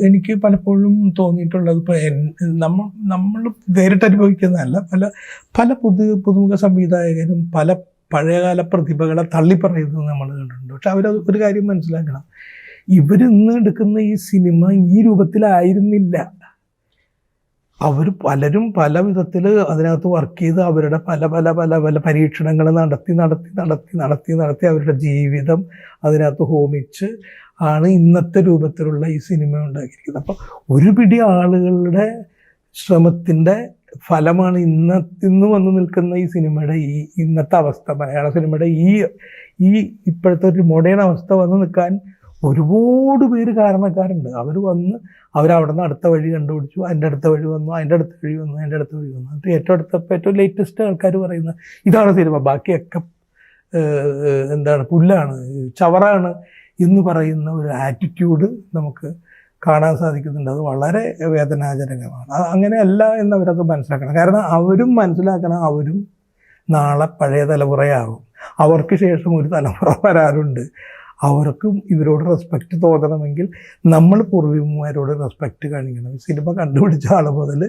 എനിക്ക് പലപ്പോഴും തോന്നിയിട്ടുള്ളത് ഇപ്പോൾ നമ്മൾ നേരിട്ട് അനുഭവിക്കുന്നതല്ല, പല പുതുമുഖ സംവിധായകരും പല പഴയകാല പ്രതിഭകളെ തള്ളിപ്പറയുന്നത് നമ്മൾ കണ്ടിട്ടുണ്ട്. പക്ഷെ ഒരു കാര്യം മനസ്സിലാക്കണം, ഇവരിന്ന് എടുക്കുന്ന ഈ സിനിമ ഈ രൂപത്തിലായിരുന്നില്ല. അവർ പലരും പല വിധത്തിൽ അതിനകത്ത് വർക്ക് ചെയ്ത് അവരുടെ പല പല പല പല പരീക്ഷണങ്ങൾ നടത്തി അവരുടെ ജീവിതം അതിനകത്ത് ഹോമിച്ച് ആണ് ഇന്നത്തെ രൂപത്തിലുള്ള ഈ സിനിമ ഉണ്ടാക്കിയിരിക്കുന്നത്. അപ്പോൾ ഒരു പിടി ആളുകളുടെ ശ്രമത്തിൻ്റെ ഫലമാണ് ഇന്ന് വന്ന് നിൽക്കുന്ന ഈ സിനിമയുടെ ഇന്നത്തെ അവസ്ഥ. മലയാള സിനിമയുടെ ഈ ഇപ്പോഴത്തെ ഒരു മോഡേൺ അവസ്ഥ വന്ന് നിൽക്കാൻ ഒരുപാട് പേര് കാരണക്കാരുണ്ട്. അവരവിടെ നിന്ന് അടുത്ത വഴി കണ്ടുപിടിച്ചു, അതിൻ്റെ അടുത്ത വഴി വന്നു, അതിൻ്റെ അടുത്ത വഴി വന്നു. എന്നിട്ട് ഏറ്റവും ലേറ്റസ്റ്റ് ആൾക്കാർ പറയുന്നത് ഇതാണ് സിനിമ, ബാക്കിയൊക്കെ പുല്ലാണ്, ചവറാണ് എന്ന് പറയുന്ന ഒരു ആറ്റിറ്റ്യൂഡ് നമുക്ക് കാണാൻ സാധിക്കുന്നുണ്ട്. അത് വളരെ വേദനാജനകമാണ്. അങ്ങനെയല്ല എന്നവരത് മനസ്സിലാക്കണം. കാരണം അവരും മനസ്സിലാക്കണം, അവരും നാളെ പഴയ തലമുറയാകും. അവർക്ക് ശേഷം ഒരു തലമുറ വരാറുണ്ട്. അവർക്കും ഇവരോട് റെസ്പെക്റ്റ് തോന്നണമെങ്കിൽ നമ്മൾ പൂർവികന്മാരോട് റെസ്പെക്റ്റ് കാണിക്കണം. സിനിമ കണ്ടുപിടിച്ച ആൾ മുതൽ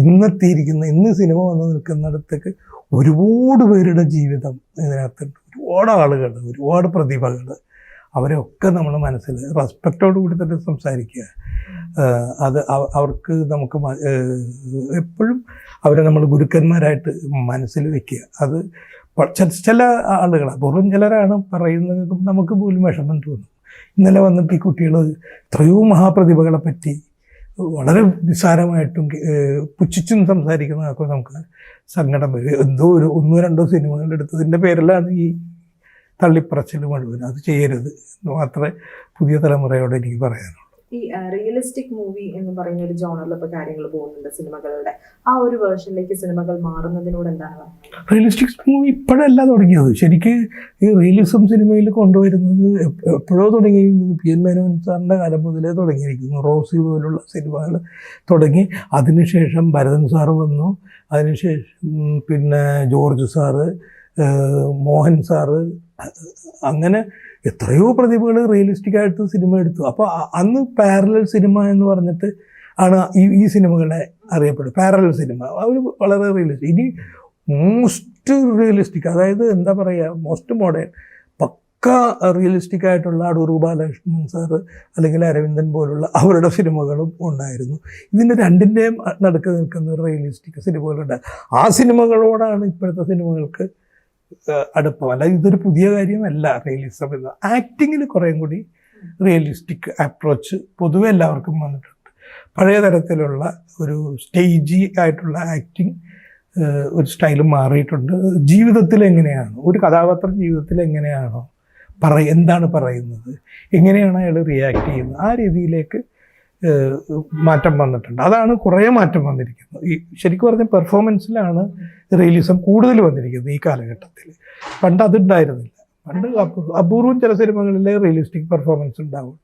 ഇന്ന് സിനിമ വന്ന് നിൽക്കുന്നിടത്തേക്ക് ഒരുപാട് പേരുടെ ജീവിതം ഇതിനകത്തുണ്ട്. ഒരുപാട് ആളുകൾ, ഒരുപാട് പ്രതിഭകൾ, അവരെയൊക്കെ നമ്മൾ മനസ്സിൽ റെസ്പെക്റ്റോട് കൂടി തന്നെ സംസാരിക്കുക. അത് അവർക്ക് നമുക്ക് എപ്പോഴും അവരെ നമ്മൾ ഗുരുക്കന്മാരായിട്ട് മനസ്സിൽ വയ്ക്കുക. അത് ചില ആളുകൾ, അപൂർവം ചിലരാണ് പറയുന്നത്, നമുക്ക് പോലും വിഷമം തോന്നും. ഇന്നലെ വന്നിട്ട് ഈ കുട്ടികൾ എത്രയോ മഹാപ്രതിഭകളെ പറ്റി വളരെ നിസ്സാരമായിട്ടും പുച്ഛിച്ചും സംസാരിക്കുന്നതൊക്കെ നമുക്ക് സങ്കടം വരും. എന്തോ ഒന്നോ രണ്ടോ സിനിമകൾ എടുത്തതിൻ്റെ പേരിലാണ് ഈ തള്ളിപ്പറച്ചിൽ മുഴുവൻ. അത് ചെയ്യരുത് എന്ന് മാത്രമേ പുതിയ തലമുറയോട് എനിക്ക് പറയാനുള്ളൂ. ഈ റിയലിസ്റ്റിക് മൂവി എന്ന് പറയുന്ന ഒരു ജോണറിൽ ഇപ്പോൾ കാര്യങ്ങൾ പോകുന്നുണ്ട് സിനിമകളുടെ. ആ ഒരു വേർഷനിലേക്ക് സിനിമകൾ മാറുന്നതിനോട് എന്താണ് പറയുന്നത്? റിയലിസ്റ്റിക് മൂവി ഇപ്പോഴല്ല തുടങ്ങിയത്. ശരിക്ക് ഈ റിയലിസം സിനിമയിൽ കൊണ്ടുവരുന്നത് എപ്പോഴോ തുടങ്ങിയിരിക്കുന്നത് PN മേനോൻ സാറിൻ്റെ കാലം മുതലേ തുടങ്ങിയിരിക്കുന്നു. റോസി പോലുള്ള സിനിമകൾ തുടങ്ങി. അതിനുശേഷം ഭരതൻ സാറ് വന്നു. അതിനുശേഷം പിന്നെ ജോർജ് സാറ്, മോഹൻ സാറ്, അങ്ങനെ എത്രയോ പ്രതിഭകൾ റിയലിസ്റ്റിക്കായിട്ട് സിനിമ എടുത്തു. അപ്പോൾ അന്ന് പാരലൽ സിനിമ എന്ന് പറഞ്ഞിട്ട് ആണ് ഈ സിനിമകളെ അറിയപ്പെടുന്നത്. പാരലൽ സിനിമ അവർ വളരെ റിയലിസ്റ്റിക്. ഇനി മോസ്റ്റ് റിയലിസ്റ്റിക്, അതായത് എന്താ പറയുക, മോസ്റ്റ് മോഡേൺ, പക്ക റിയലിസ്റ്റിക് ആയിട്ടുള്ള അടൂർ ബാലകൃഷ്ണൻ സാറ് അല്ലെങ്കിൽ അരവിന്ദൻ പോലുള്ള അവരുടെ സിനിമകളും ഉണ്ടായിരുന്നു. ഇതിൻ്റെ രണ്ടിൻ്റെയും നടുക്ക് നിൽക്കുന്ന റിയലിസ്റ്റിക് സിനിമകളുണ്ട്. ആ സിനിമകളോടാണ് ഇപ്പോഴത്തെ സിനിമകൾക്ക് അടുപ്പം. അല്ല, ഇതൊരു പുതിയ കാര്യമല്ല റിയലിസം എന്ന്. ആക്ടിങ്ങിൽ കുറേയും കൂടി റിയലിസ്റ്റിക് അപ്രോച്ച് പൊതുവെ എല്ലാവർക്കും വന്നിട്ടുണ്ട്. പഴയ തരത്തിലുള്ള ഒരു സ്റ്റേജി ആയിട്ടുള്ള ആക്ടിങ് ഒരു സ്റ്റൈലും മാറിയിട്ടുണ്ട്. ജീവിതത്തിൽ എങ്ങനെയാണ് ഒരു കഥാപാത്രം ജീവിതത്തിൽ എങ്ങനെയാണോ എന്താണ് പറയുന്നത്, എങ്ങനെയാണ് അയാൾ റിയാക്ട് ചെയ്യുന്നത്, ആ രീതിയിലേക്ക് മാറ്റം വന്നിട്ടുണ്ട്. അതാണ് കുറേ മാറ്റം വന്നിരിക്കുന്നത്. ഈ ശരിക്കും പറഞ്ഞ പെർഫോമൻസിലാണ് റിയലിസം കൂടുതൽ വന്നിരിക്കുന്നത് ഈ കാലഘട്ടത്തിൽ. പണ്ട് അതുണ്ടായിരുന്നില്ല. പണ്ട് അപൂർവം ചില സിനിമകളിലെ റിയലിസ്റ്റിക് പെർഫോമൻസ് ഉണ്ടാവുള്ളൂ.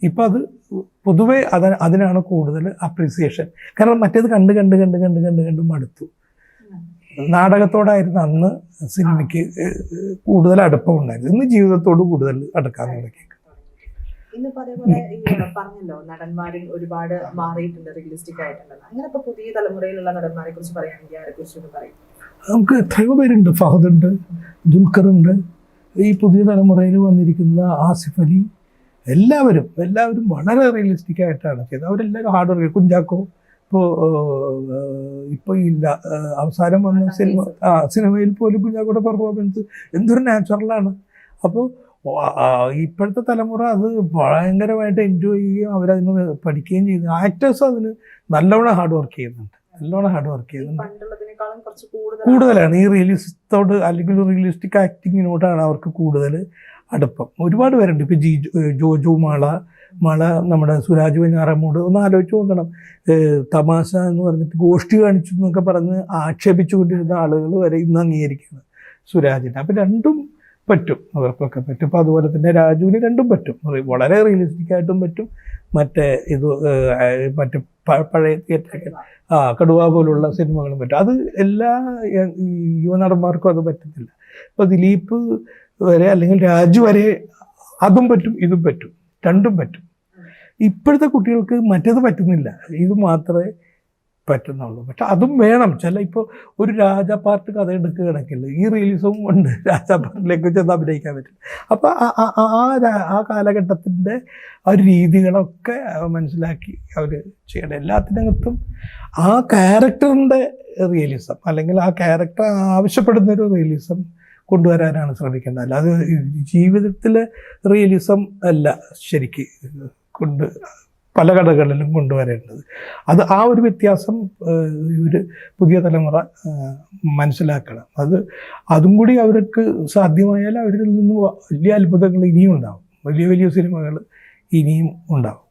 ഇപ്പം അത് പൊതുവെ അതിനാണ് കൂടുതൽ അപ്രീസിയേഷൻ. കാരണം മറ്റേത് കണ്ട് മടുത്തു. നാടകത്തോടായിരുന്നു അന്ന് സിനിമയ്ക്ക് കൂടുതൽ അടുപ്പമുണ്ടായിരുന്നു. ഇന്ന് ജീവിതത്തോട് കൂടുതൽ അടുക്കാൻ തുടങ്ങി. ഇന്നിപ്പോ അതേപോലെ പറഞ്ഞല്ലോ, നടന്മാരും ഒരുപാട് മാറിയിട്ടുണ്ട്, റിയലിസ്റ്റിക് ആയിട്ടുണ്ട്. അങ്ങനെ ഇപ്പൊ പുതിയ തലമുറയിലുള്ള നടന്മാരെ കുറിച്ച് പറയുകയാണെങ്കിൽ ആരെ കുറിച്ച് പറയും? നമുക്ക് എത്രയോ പേരുണ്ട്. ഫഹദുണ്ട്, ദുൽഖറുണ്ട്, ഈ പുതിയ തലമുറയിൽ വന്നിരിക്കുന്ന ആസിഫ് അലി, എല്ലാവരും വളരെ റിയലിസ്റ്റിക് ആയിട്ടാണ് ചെയ്തത്. അവരെല്ലാവരും ഹാർഡ് വർക്ക്. കുഞ്ചാക്കോ ഇപ്പോൾ ഇല്ല, അവസാനം വന്ന സിനിമയിൽ പോലും കുഞ്ചാക്കോയുടെ പെർഫോമൻസ് എന്തൊരു നാച്ചുറലാണ്. അപ്പോൾ ഇപ്പോഴത്തെ തലമുറ അത് ഭയങ്കരമായിട്ട് എൻജോയ് ചെയ്യുകയും അവരതിന് പഠിക്കുകയും ചെയ്യുന്നു. ആക്ടേഴ്സ് അതിന് നല്ലോണം ഹാർഡ് വർക്ക് ചെയ്യുന്നുണ്ട്. കൂടുതലാണ് ഈ റിയലിസത്തോട് അല്ലെങ്കിൽ റിയലിസ്റ്റിക് ആക്ടിങ്ങിനോടാണ് അവർക്ക് കൂടുതൽ അടുപ്പം. ഒരുപാട് പേരുണ്ട്. ഇപ്പോൾ ജോജു മാള നമ്മുടെ സുരാജ് വെഞ്ഞാറമൂട് ഒന്ന് ആലോചിച്ച് നോക്കണം. തമാശ എന്ന് പറഞ്ഞിട്ട് ഗോഷ്ഠി കാണിച്ചു എന്നൊക്കെ പറഞ്ഞ് ആക്ഷേപിച്ചുകൊണ്ടിരുന്ന ആളുകൾ വരെ ഇന്ന് അംഗീകരിക്കുന്നത് സുരാജിനെ. അപ്പം രണ്ടും പറ്റും, അവർക്കൊക്കെ പറ്റും. അപ്പോൾ അതുപോലെ തന്നെ രാജുവിന് രണ്ടും പറ്റും. വളരെ റിയലിസ്റ്റിക് ആയിട്ടും പറ്റും, മറ്റേ പഴയ തിയേറ്ററൊക്കെ കടുവ പോലുള്ള സിനിമകളും പറ്റും. അത് എല്ലാ യുവനടന്മാർക്കും അത് പറ്റത്തില്ല. ഇപ്പോൾ ദിലീപ് വരെ അല്ലെങ്കിൽ രാജു വരെ അതും പറ്റും ഇതും പറ്റും, രണ്ടും പറ്റും. ഇപ്പോഴത്തെ കുട്ടികൾക്ക് മറ്റേത് പറ്റുന്നില്ല, ഇത് മാത്രമേ പറ്റുന്നുള്ളൂ. പക്ഷെ അതും വേണം. ഇപ്പോൾ ഒരു രാജാപാർട്ട് കഥ എടുക്കുകയാണെങ്കിൽ ഈ റിയലിസവും കൊണ്ട് രാജാപാർട്ടിലേക്ക് ചെന്ന് അഭിനയിക്കാൻ പറ്റും. അപ്പോൾ ആ കാലഘട്ടത്തിൻ്റെ ആ ഒരു രീതികളൊക്കെ മനസ്സിലാക്കി അവർ ചെയ്യണം. എല്ലാത്തിനകത്തും ആ ക്യാരക്ടറിൻ്റെ റിയലിസം അല്ലെങ്കിൽ ആ ക്യാരക്ടർ ആവശ്യപ്പെടുന്നൊരു റിയലിസം കൊണ്ടുവരാനാണ് ശ്രമിക്കേണ്ടത്. അല്ലാതെ ജീവിതത്തിലെ റിയലിസം അല്ല ശരിക്ക് പല കഥകളിലും കൊണ്ടുവരേണ്ടത്. ആ ഒരു വ്യത്യാസം ഇവർ പുതിയ തലമുറ മനസ്സിലാക്കണം. അതും കൂടി അവർക്ക് സാധ്യമായാൽ അവരിൽ നിന്ന് വലിയ അത്ഭുതങ്ങൾ ഇനിയും ഉണ്ടാവും, വലിയ വലിയ സിനിമകൾ ഇനിയും ഉണ്ടാവും.